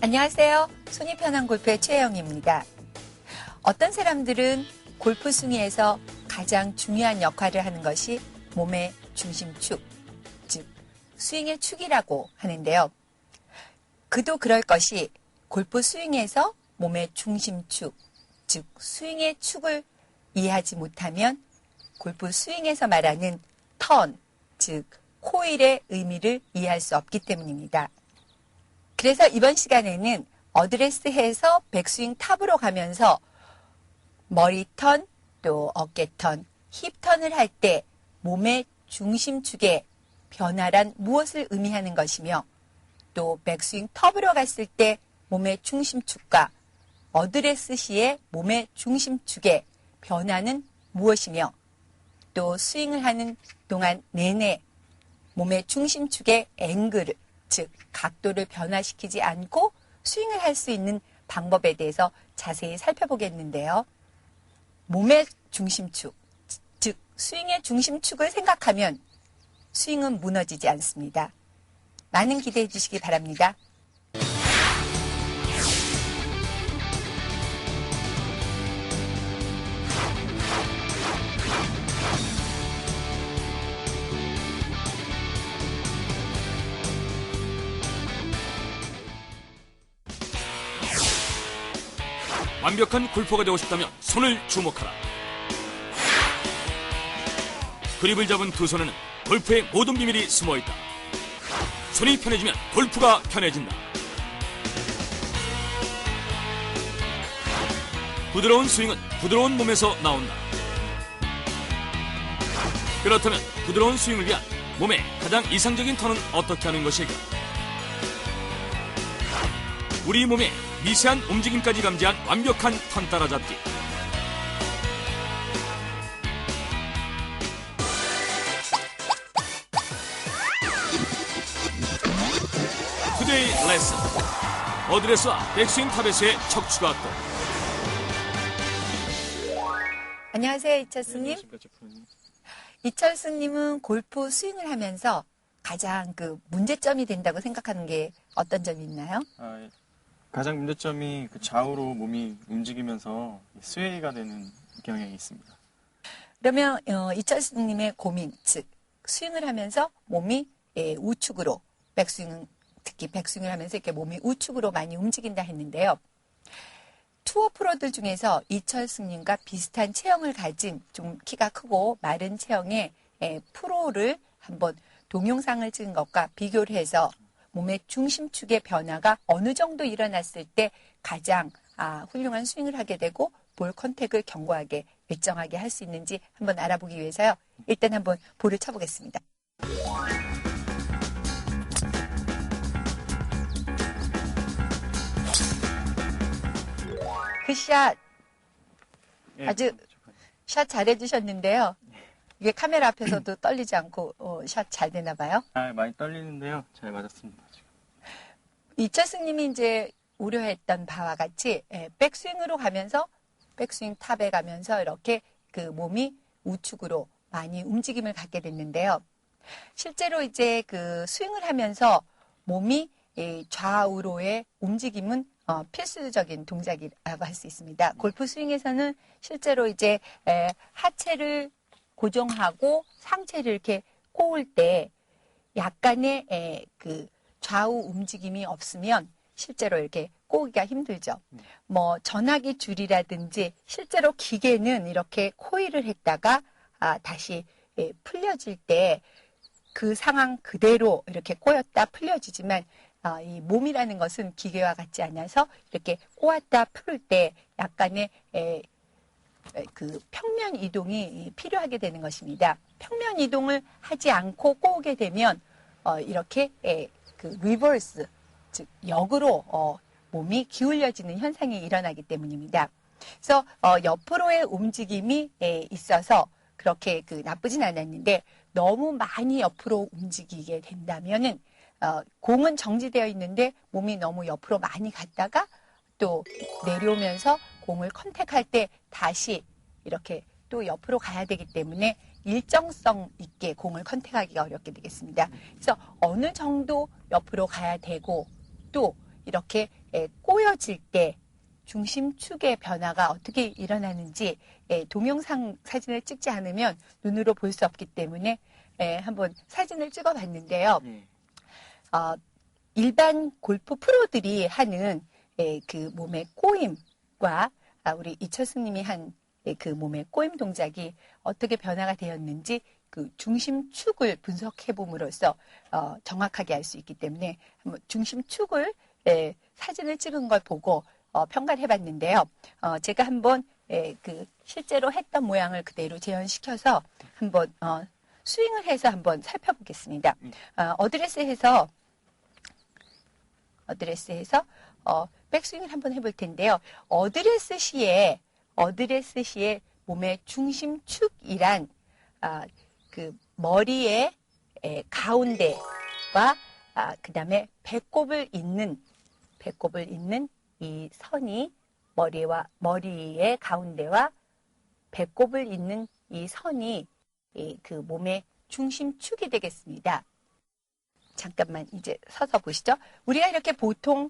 안녕하세요. 손이 편한 골프의 최혜영입니다. 어떤 사람들은 골프 스윙에서 가장 중요한 역할을 하는 것이 몸의 중심축, 즉 스윙의 축이라고 하는데요. 그도 그럴 것이 골프 스윙에서 몸의 중심축, 즉 스윙의 축을 이해하지 못하면 골프 스윙에서 말하는 턴, 즉 코일의 의미를 이해할 수 없기 때문입니다. 그래서 이번 시간에는 어드레스해서 백스윙 탑으로 가면서 머리 턴, 또 어깨 턴, 힙 턴을 할 때 몸의 중심축의 변화란 무엇을 의미하는 것이며 또 백스윙 탑으로 갔을 때 몸의 중심축과 어드레스 시의 몸의 중심축의 변화는 무엇이며 또 스윙을 하는 동안 내내 몸의 중심축의 앵글을, 즉 각도를 변화시키지 않고 스윙을 할 수 있는 방법에 대해서 자세히 살펴보겠는데요. 몸의 중심축, 즉 스윙의 중심축을 생각하면 스윙은 무너지지 않습니다. 많은 기대해 주시기 바랍니다. 완벽한 골퍼가 되고 싶다면 손을 주목하라. 그립을 잡은 두 손에는 골프의 모든 비밀이 숨어있다. 손이 편해지면 골프가 편해진다. 부드러운 스윙은 부드러운 몸에서 나온다. 그렇다면 부드러운 스윙을 위한 몸의 가장 이상적인 턴은 어떻게 하는 것일까? 우리 몸의 미세한 움직임까지 감지한 완벽한 턴 따라잡기. 투데이 레슨. 어드레스와 백스윙 탑에서의 척추각도. 안녕하세요, 이철수님. 이철수님은 골프 스윙을 하면서 가장 문제점이 된다고 생각하는 게 어떤 점이 있나요? 가장 문제점이 좌우로 몸이 움직이면서 스웨이가 되는 경향이 있습니다. 그러면 이철수님의 고민, 즉 스윙을 하면서 몸이 우측으로, 특히 백스윙을 하면서 이렇게 몸이 우측으로 많이 움직인다 했는데요. 투어 프로들 중에서 이철수님과 비슷한 체형을 가진 좀 키가 크고 마른 체형의 프로를 한번 동영상을 찍은 것과 비교를 해서 몸의 중심축의 변화가 어느 정도 일어났을 때 가장 훌륭한 스윙을 하게 되고 볼 컨택을 견고하게 일정하게 할 수 있는지 한번 알아보기 위해서요. 일단 한번 볼을 쳐보겠습니다. 그 샷 아주 샷 잘해주셨는데요. 이게 카메라 앞에서도 떨리지 않고 샷 잘 되나 봐요? 많이 떨리는데요. 잘 맞았습니다. 지금. 이철승님이 이제 우려했던 바와 같이 백스윙으로 가면서 백스윙 탑에 가면서 이렇게 몸이 우측으로 많이 움직임을 갖게 됐는데요. 실제로 이제 스윙을 하면서 몸이 좌우로의 움직임은 필수적인 동작이라고 할 수 있습니다. 골프 스윙에서는 실제로 이제 하체를 고정하고 상체를 이렇게 꼬을 때 약간의 좌우 움직임이 없으면 실제로 이렇게 꼬기가 힘들죠. 뭐 전화기 줄이라든지 실제로 기계는 이렇게 코일을 했다가 다시 풀려질 때 그 상황 그대로 이렇게 꼬였다 풀려지지만 이 몸이라는 것은 기계와 같지 않아서 이렇게 꼬았다 풀을 때 약간의 평면 이동이 필요하게 되는 것입니다. 평면 이동을 하지 않고 꼬게 되면 이렇게 리버스, 즉 역으로 몸이 기울여지는 현상이 일어나기 때문입니다. 그래서 옆으로의 움직임이 있어서 그렇게 나쁘진 않았는데 너무 많이 옆으로 움직이게 된다면은 공은 정지되어 있는데 몸이 너무 옆으로 많이 갔다가 또 내려오면서 공을 컨택할 때 다시 이렇게 또 옆으로 가야 되기 때문에 일정성 있게 공을 컨택하기가 어렵게 되겠습니다. 그래서 어느 정도 옆으로 가야 되고 또 이렇게 꼬여질 때 중심축의 변화가 어떻게 일어나는지 동영상 사진을 찍지 않으면 눈으로 볼 수 없기 때문에 한번 사진을 찍어 봤는데요. 네. 일반 골프 프로들이 하는 그 몸의 꼬임과 우리 이철승 님이 한 그 몸의 꼬임 동작이 어떻게 변화가 되었는지 그 중심축을 분석해 봄으로써 정확하게 알 수 있기 때문에 한번 중심축을 사진을 찍은 걸 보고 평가를 해봤는데요. 제가 한번 그 실제로 했던 모양을 그대로 재현시켜서 한번 스윙을 해서 한번 살펴보겠습니다. 어드레스에서 백스윙을 한번 해볼 텐데요. 어드레스 시에 몸의 중심축이란 그 머리의 가운데와 그 다음에 배꼽을 잇는 이 선이 머리의 가운데와 배꼽을 잇는 이 선이 그 몸의 중심축이 되겠습니다. 잠깐만 이제 서서 보시죠. 우리가 이렇게 보통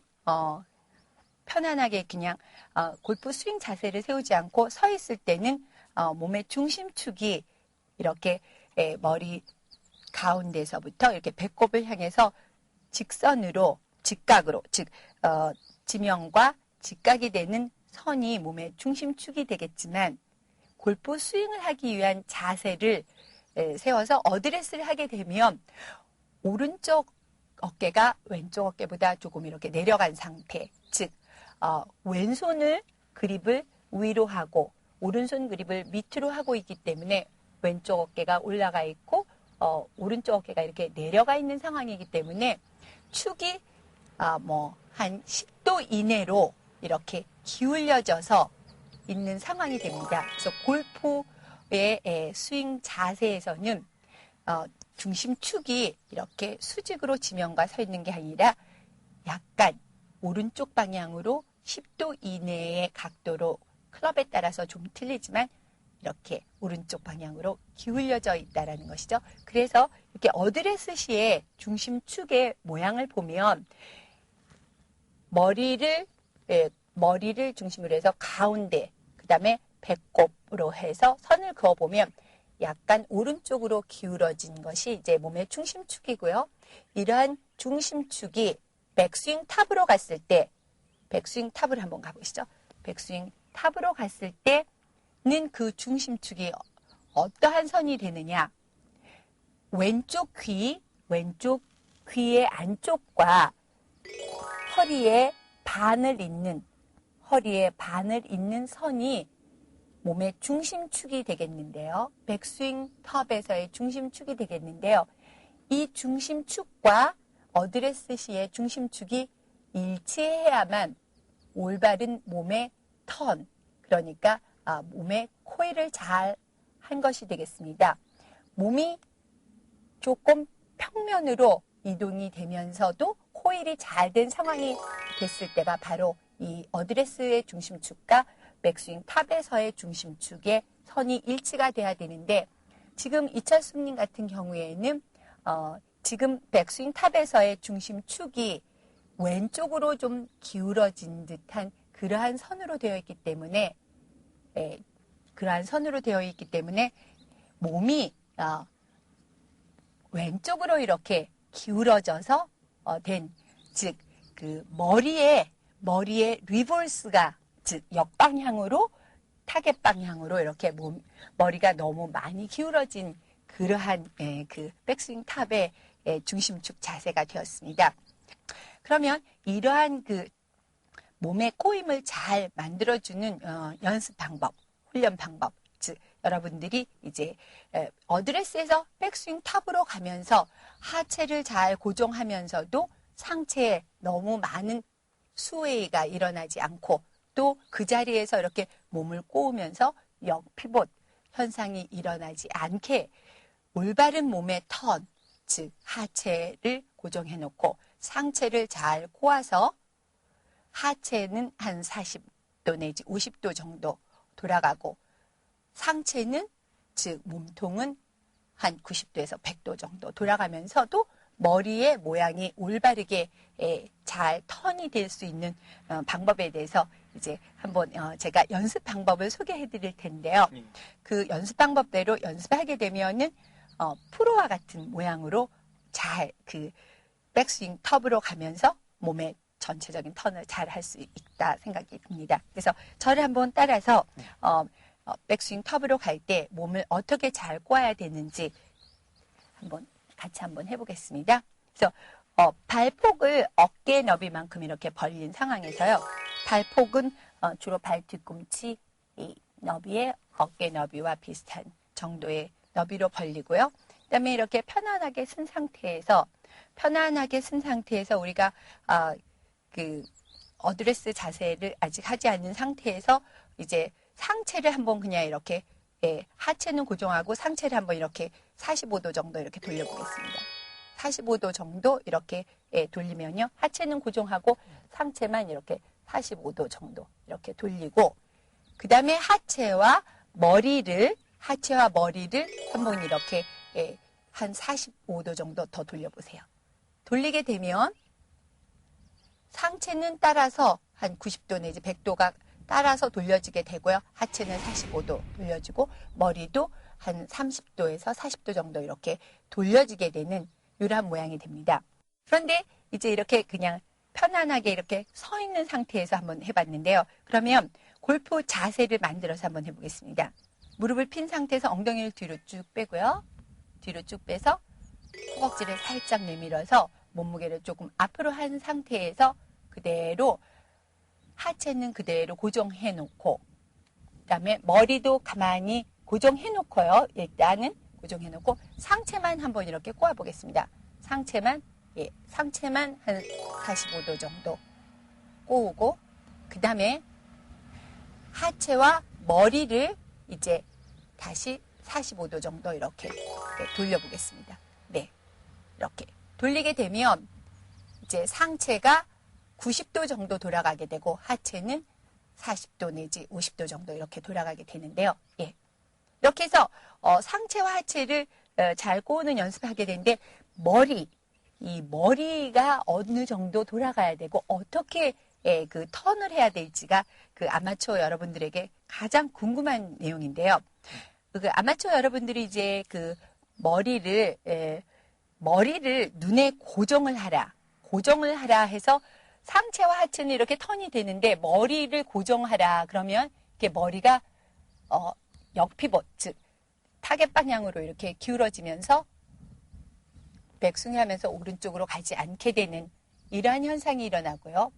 편안하게 그냥 골프 스윙 자세를 세우지 않고 서 있을 때는 몸의 중심축이 이렇게 머리 가운데서부터 이렇게 배꼽을 향해서 직각으로 즉 지면과 직각이 되는 선이 몸의 중심축이 되겠지만 골프 스윙을 하기 위한 자세를 세워서 어드레스를 하게 되면 오른쪽 어깨가 왼쪽 어깨보다 조금 이렇게 내려간 상태, 즉 왼손을 그립을 위로 하고 오른손 그립을 밑으로 하고 있기 때문에 왼쪽 어깨가 올라가 있고 오른쪽 어깨가 이렇게 내려가 있는 상황이기 때문에 축이 한 10도 이내로 이렇게 기울여져서 있는 상황이 됩니다. 그래서 골프의 스윙 자세에서는 중심축이 이렇게 수직으로 지면과 서 있는 게 아니라 약간 오른쪽 방향으로 10도 이내의 각도로 클럽에 따라서 좀 틀리지만 이렇게 오른쪽 방향으로 기울여져 있다라는 것이죠. 그래서 이렇게 어드레스 시의 중심축의 모양을 보면 머리를 중심으로 해서 가운데, 그 다음에 배꼽으로 해서 선을 그어보면 약간 오른쪽으로 기울어진 것이 이제 몸의 중심축이고요. 이러한 중심축이 백스윙 탑으로 갔을 때, 백스윙 탑을 한번 가보시죠. 백스윙 탑으로 갔을 때는 그 중심축이 어떠한 선이 되느냐. 왼쪽 귀의 안쪽과 허리에 반을 잇는 선이 몸의 중심축이 되겠는데요. 백스윙 탑에서의 중심축이 되겠는데요. 이 중심축과 어드레스 시의 중심축이 일치해야만 올바른 몸의 턴, 그러니까 몸의 코일을 잘 한 것이 되겠습니다. 몸이 조금 평면으로 이동이 되면서도 코일이 잘 된 상황이 됐을 때가 바로 이 어드레스의 중심축과 백스윙 탑에서의 중심축의 선이 일치가 돼야 되는데 지금 이철수님 같은 경우에는 지금 백스윙 탑에서의 중심축이 왼쪽으로 좀 기울어진 듯한 그러한 선으로 되어 있기 때문에 몸이 왼쪽으로 이렇게 기울어져서 즉 그 머리의 리볼스가 즉 역방향으로 타겟 방향으로 이렇게 머리가 너무 많이 기울어진 그러한 그 백스윙 탑의 중심축 자세가 되었습니다. 그러면 이러한 그 몸의 꼬임을 잘 만들어주는 연습 방법, 훈련 방법, 즉 여러분들이 이제 어드레스에서 백스윙 탑으로 가면서 하체를 잘 고정하면서도 상체에 너무 많은 스웨이가 일어나지 않고 또 그 자리에서 이렇게 몸을 꼬으면서 역피봇 현상이 일어나지 않게 올바른 몸의 턴, 즉 하체를 고정해 놓고 상체를 잘 꼬아서 하체는 한 40도 내지 50도 정도 돌아가고 상체는 즉 몸통은 한 90도에서 100도 정도 돌아가면서도 머리의 모양이 올바르게 잘 턴이 될 수 있는 방법에 대해서 이제 한번 제가 연습 방법을 소개해 드릴 텐데요. 예. 그 연습 방법대로 연습하게 되면은 프로와 같은 모양으로 잘 그 백스윙 텁으로 가면서 몸의 전체적인 턴을 잘 할 수 있다 생각이 듭니다. 그래서 저를 한번 따라서 백스윙 텁으로 갈 때 몸을 어떻게 잘 꼬아야 되는지 같이 한번 해보겠습니다. 그래서 발폭을 어깨 너비만큼 이렇게 벌린 상황에서요. 발폭은 주로 발 뒤꿈치 이 너비의 어깨 너비와 비슷한 정도의 너비로 벌리고요. 그다음에 이렇게 편안하게 쓴 상태에서 우리가 그 어드레스 자세를 아직 하지 않은 상태에서 이제 상체를 한번 그냥 이렇게 하체는 고정하고 상체를 한번 이렇게 45도 정도 이렇게 돌려보겠습니다. 45도 정도 이렇게 돌리면요. 하체는 고정하고 상체만 이렇게 45도 정도 이렇게 돌리고 그 다음에 하체와 머리를 한번 이렇게 한 45도 정도 더 돌려보세요. 돌리게 되면 상체는 따라서 한 90도 내지 100도가 따라서 돌려지게 되고요. 하체는 45도 돌려지고 머리도 한 30도에서 40도 정도 이렇게 돌려지게 되는 이러한 모양이 됩니다. 그런데 이제 이렇게 그냥 편안하게 이렇게 서 있는 상태에서 한번 해봤는데요. 그러면 골프 자세를 만들어서 한번 해보겠습니다. 무릎을 핀 상태에서 엉덩이를 뒤로 쭉 빼고요. 뒤로 쭉 빼서 허벅지를 살짝 내밀어서 몸무게를 조금 앞으로 한 상태에서 그대로 하체는 그대로 고정해 놓고 그다음에 머리도 가만히 고정해 놓고요. 일단은 고정해 놓고 상체만 한번 이렇게 꼬아 보겠습니다. 상체만 한 45도 정도 꼬우고 그다음에 하체와 머리를 이제 다시 45도 정도 이렇게 돌려보겠습니다. 네. 이렇게 돌리게 되면 이제 상체가 90도 정도 돌아가게 되고 하체는 40도 내지 50도 정도 이렇게 돌아가게 되는데요. 예. 이렇게 해서 상체와 하체를 잘 꼬는 연습을 하게 되는데 이 머리가 어느 정도 돌아가야 되고 어떻게 그 턴을 해야 될지가 그 아마추어 여러분들에게 가장 궁금한 내용인데요. 그 아마추어 여러분들이 이제 그 머리를 눈에 고정을 하라 해서 상체와 하체는 이렇게 턴이 되는데 머리를 고정하라 그러면 이렇게 머리가 역피벗 즉 타겟 방향으로 이렇게 기울어지면서 백스윙 하면서 오른쪽으로 가지 않게 되는 이러한 현상이 일어나고요.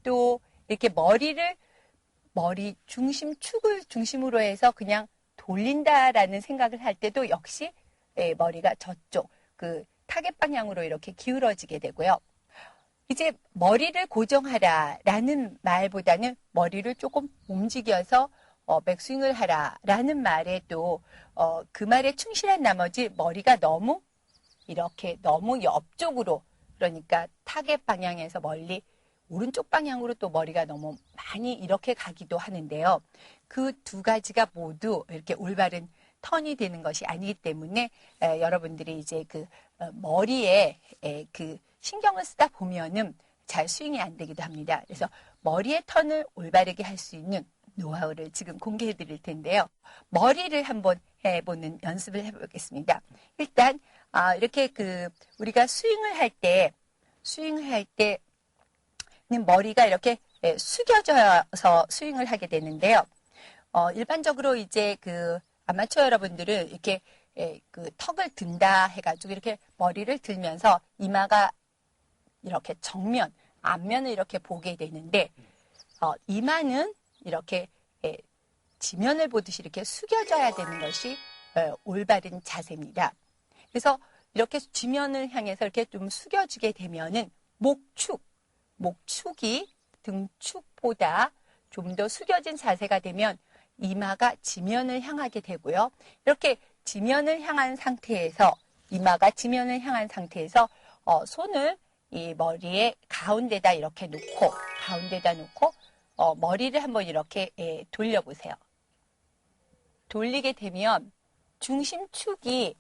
또 이렇게 머리 축을 중심으로 해서 그냥 돌린다라는 생각을 할 때도 역시 머리가 저쪽 그 타겟 방향으로 이렇게 기울어지게 되고요. 이제 머리를 고정하라라는 말보다는 머리를 조금 움직여서 백스윙을 하라라는 말에 또 그 말에 충실한 나머지 머리가 너무 옆쪽으로 그러니까 타겟 방향에서 멀리 오른쪽 방향으로 또 머리가 너무 많이 이렇게 가기도 하는데요. 그 두 가지가 모두 이렇게 올바른 턴이 되는 것이 아니기 때문에 여러분들이 이제 그 머리에 그 신경을 쓰다 보면은 잘 스윙이 안 되기도 합니다. 그래서 머리의 턴을 올바르게 할 수 있는 노하우를 지금 공개해 드릴 텐데요. 머리를 한번 해보는 연습을 해보겠습니다. 일단 이렇게 그 우리가 스윙을 할 때는 머리가 이렇게 숙여져서 스윙을 하게 되는데요. 일반적으로 이제 그 아마추어 여러분들은 이렇게 그 턱을 든다 해가지고 이렇게 머리를 들면서 이마가 이렇게 앞면을 이렇게 보게 되는데 이마는 이렇게 지면을 보듯이 이렇게 숙여져야 되는 것이 올바른 자세입니다. 그래서 이렇게 지면을 향해서 이렇게 좀 숙여지게 되면은 목축이 등축보다 좀 더 숙여진 자세가 되면 이마가 지면을 향하게 되고요. 이렇게 지면을 향한 상태에서 이마가 지면을 향한 상태에서 손을 이 머리의 가운데다 이렇게 놓고 머리를 한번 이렇게 돌려보세요. 돌리게 되면 중심축이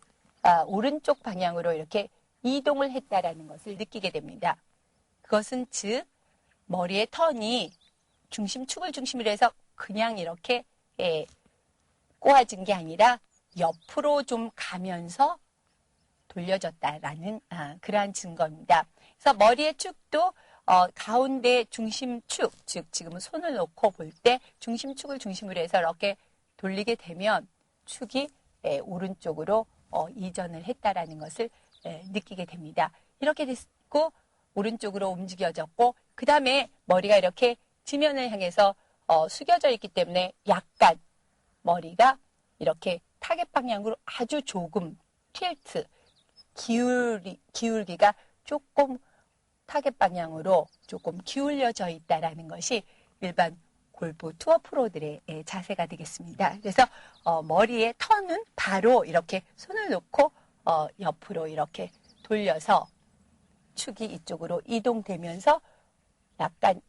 오른쪽 방향으로 이렇게 이동을 했다라는 것을 느끼게 됩니다. 그것은 즉 머리의 턴이 중심축을 중심으로 해서 그냥 이렇게 꼬아진 게 아니라 옆으로 좀 가면서 돌려졌다라는 그러한 증거입니다. 그래서 머리의 축도 가운데 중심축, 즉 지금은 손을 놓고 볼 때 중심축을 중심으로 해서 이렇게 돌리게 되면 축이 오른쪽으로 이전을 했다라는 것을 느끼게 됩니다. 이렇게 됐고 오른쪽으로 움직여졌고 그 다음에 머리가 이렇게 지면을 향해서 숙여져 있기 때문에 약간 머리가 이렇게 타겟 방향으로 아주 조금 틸트, 기울기가 조금 타겟 방향으로 조금 기울여져 있다라는 것이 일반 골프 투어 프로들의 자세가 되겠습니다. 그래서 머리의 턴은 바로 이렇게 손을 놓고 옆으로 이렇게 돌려서 축이 이쪽으로 이동되면서 약간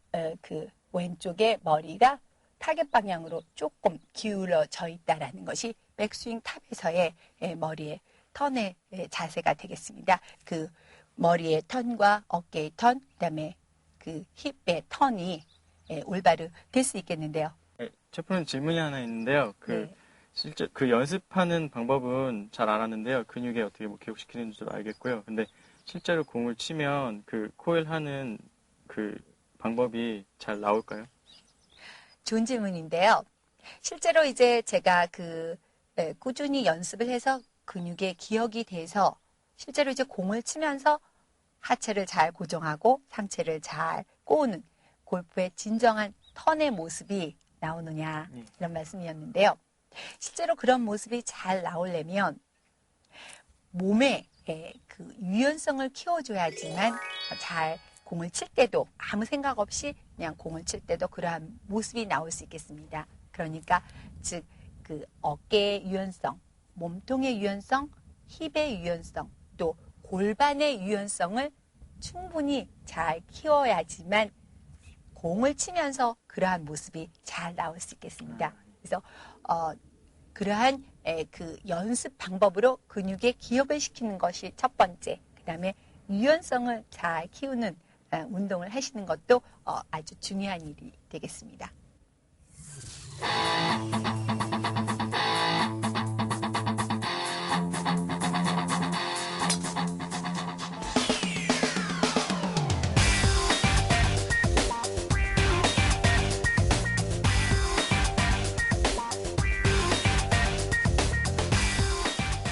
그 왼쪽의 머리가 타겟 방향으로 조금 기울어져 있다라는 것이 백스윙 탑에서의 머리의 턴의 자세가 되겠습니다. 그 머리의 턴과 어깨의 턴, 그다음에 그 힙의 턴이 올바로 될 수 있겠는데요. 셰프님 질문이 하나 있는데요. 네. 실제 그 연습하는 방법은 잘 알았는데요. 근육에 어떻게 뭐 기억시키는 줄도 알겠고요. 근데 실제로 공을 치면 그 코일 하는 그 방법이 잘 나올까요? 좋은 질문인데요. 실제로 이제 제가 꾸준히 연습을 해서 근육에 기억이 돼서 실제로 이제 공을 치면서 하체를 잘 고정하고 상체를 잘 꼬우는 골프의 진정한 턴의 모습이 나오느냐 이런 말씀이었는데요. 실제로 그런 모습이 잘 나오려면 몸에 그 유연성을 키워줘야지만 잘 공을 칠 때도 아무 생각 없이 그냥 공을 칠 때도 그러한 모습이 나올 수 있겠습니다. 그러니까 즉 그 어깨의 유연성, 몸통의 유연성, 힙의 유연성, 또 골반의 유연성을 충분히 잘 키워야지만 공을 치면서 그러한 모습이 잘 나올 수 있겠습니다. 그래서 그러한 그 연습 방법으로 근육에 기억을 시키는 것이 첫 번째. 그 다음에 유연성을 잘 키우는 운동을 하시는 것도 아주 중요한 일이 되겠습니다.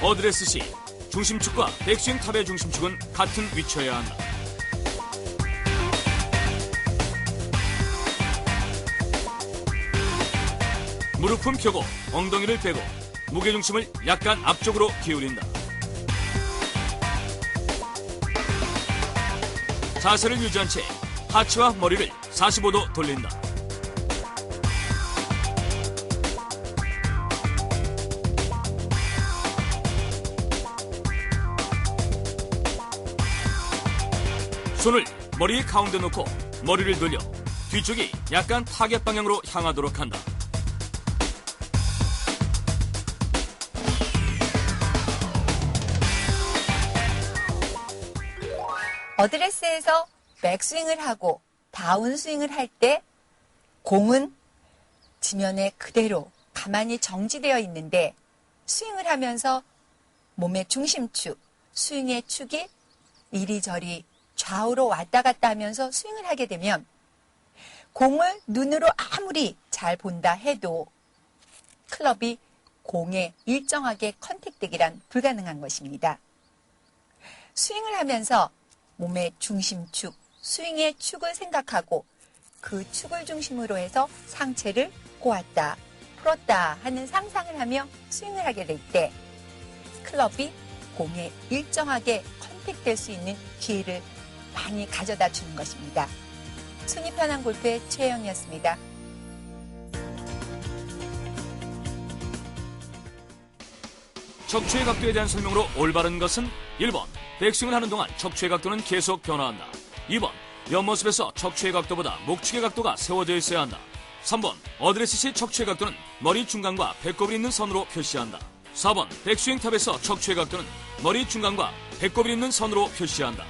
어드레스 시 중심축과 백스윙 탑의 중심축은 같은 위치여야 한다. 무릎은 펴고 엉덩이를 빼고 무게중심을 약간 앞쪽으로 기울인다. 자세를 유지한 채 하체와 머리를 45도 돌린다. 손을 머리 가운데 놓고 머리를 돌려 뒤쪽이 약간 타겟 방향으로 향하도록 한다. 어드레스에서 백스윙을 하고 다운스윙을 할 때 공은 지면에 그대로 가만히 정지되어 있는데 스윙을 하면서 몸의 중심축, 스윙의 축이 이리저리 좌우로 왔다 갔다 하면서 스윙을 하게 되면 공을 눈으로 아무리 잘 본다 해도 클럽이 공에 일정하게 컨택되기란 불가능한 것입니다. 스윙을 하면서 몸의 중심축, 스윙의 축을 생각하고 그 축을 중심으로 해서 상체를 꼬았다, 풀었다 하는 상상을 하며 스윙을 하게 될 때 클럽이 공에 일정하게 컨택될 수 있는 기회를 많이 가져다 주는 것입니다. 손이 편한 골프의 최혜영이었습니다. 척추의 각도에 대한 설명으로 올바른 것은 1번 백스윙을 하는 동안 척추의 각도는 계속 변화한다. 2번 옆모습에서 척추의 각도보다 목축의 각도가 세워져 있어야 한다. 3번 어드레스 시 척추의 각도는 머리 중간과 배꼽이 있는 선으로 표시한다. 4번 백스윙탑에서 척추의 각도는 머리 중간과 배꼽이 있는 선으로 표시한다.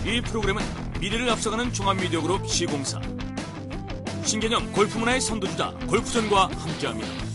이 프로그램은 미래를 앞서가는 종합미디어그룹 시공사, 신개념 골프 문화의 선두주자 골프전과 함께합니다.